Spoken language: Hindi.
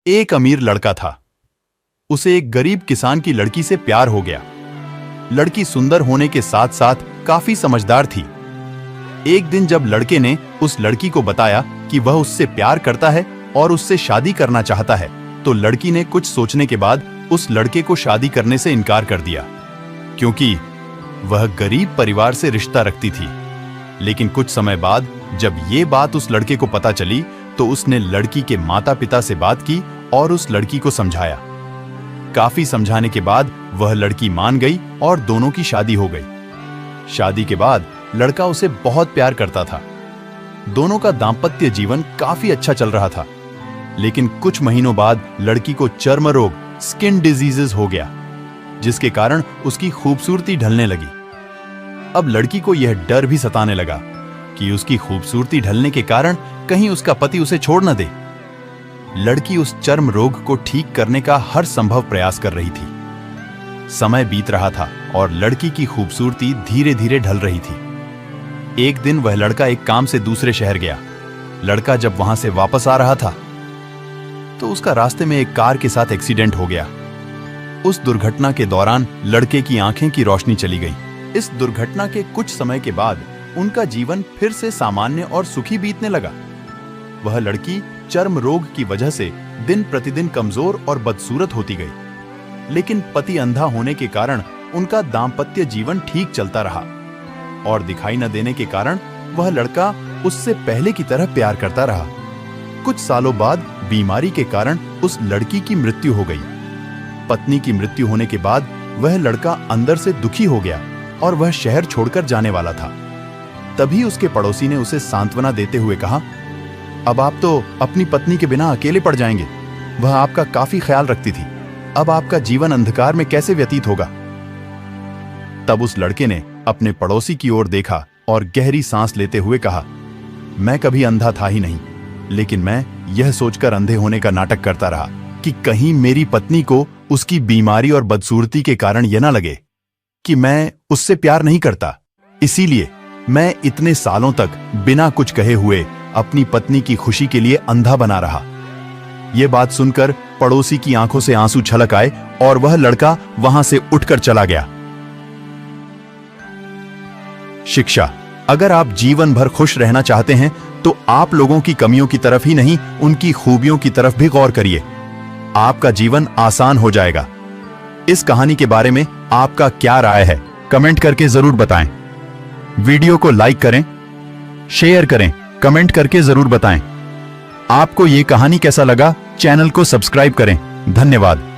एक अमीर लड़का था। उसे एक गरीब किसान की लड़की से प्यार हो गया। लड़की सुंदर होने के साथ साथ काफी समझदार थी। एक दिन जब लड़के ने उस लड़की को बताया कि वह उससे प्यार करता है और उससे शादी करना चाहता है, तो लड़की ने कुछ सोचने के बाद उस लड़के को शादी करने से इनकार कर दिया, क्योंकि वह गरीब परिवार से रिश्ता रखती थी। लेकिन कुछ समय बाद जब ये बात उस लड़के को पता चली, तो उसने लड़की के माता पिता से बात की और उस लड़की को समझाया। काफी समझाने के बाद वह लड़की मान गई और दोनों की शादी हो गई। शादी के बाद लड़का उसे बहुत प्यार करता था। दोनों का दांपत्य जीवन काफी अच्छा चल रहा था। लेकिन कुछ महीनों बाद लड़की को चर्म रोग, स्किन डिजीजेस हो गया, जिसके कारण उसकी खूबसूरती ढलने लगी। अब लड़की को यह डर भी सताने लगा कि उसकी खूबसूरती ढलने के कारण कहीं उसका पति उसे छोड़ न दे। लड़की उस चर्म रोग को ठीक करने का हर संभव प्रयास कर रही थी। समय बीत रहा था और लड़की की खूबसूरती धीरे धीरे ढल रही थी। एक दिन वह लड़का एक काम से दूसरे शहर गया। लड़का जब वहां से वापस आ रहा था, तो उसका रास्ते में एक कार के साथ एक्सीडेंट हो गया। उस दुर्घटना के दौरान लड़के की आंखें की रोशनी चली गई। इस दुर्घटना के कुछ समय के बाद उनका जीवन फिर से सामान्य और सुखी बीतने लगा। वह लड़की चर्म रोग की वजह से दिन प्रतिदिन कमजोर और बदसूरत होती गई। लेकिन पति अंधा होने के कारण उनका दांपत्य जीवन ठीक चलता रहा और दिखाई न देने के कारण वह लड़का उससे पहले की तरह प्यार करता रहा। कुछ सालों बाद बीमारी के कारण उस लड़की की मृत्यु हो गई। पत्नी की मृत्यु होने के बाद वह लड़का अंदर से दुखी हो गया और वह शहर छोड़कर जाने वाला था। तभी उसके पड़ोसी ने उसे सांत्वना देते हुए कहा, अब आप तो अपनी पत्नी के बिना अकेले पड़ जाएंगे। वह आपका काफी ख्याल रखती थी। अब आपका जीवन अंधकार में कैसे व्यतीत होगा। तब उस लड़के ने अपने पड़ोसी की ओर देखा और गहरी सांस लेते हुए कहा, मैं कभी अंधा था ही नहीं, लेकिन मैं यह सोचकर अंधे होने का नाटक करता रहा कि कहीं मेरी पत्नी को उसकी बीमारी और बदसूरती के कारण यह ना लगे कि मैं उससे प्यार नहीं करता। इसीलिए मैं इतने सालों तक बिना कुछ कहे हुए अपनी पत्नी की खुशी के लिए अंधा बना रहा। यह बात सुनकर पड़ोसी की आंखों से आंसू छलक आए और वह लड़का वहां से उठकर चला गया। शिक्षा: अगर आप जीवन भर खुश रहना चाहते हैं तो आप लोगों की कमियों की तरफ ही नहीं, उनकी खूबियों की तरफ भी गौर करिए। आपका जीवन आसान हो जाएगा। इस कहानी के बारे में आपका क्या राय है, कमेंट करके जरूर बताएं। वीडियो को लाइक करें, शेयर करें, कमेंट करके जरूर बताएं। आपको ये कहानी कैसा लगा, चैनल को सब्सक्राइब करें। धन्यवाद।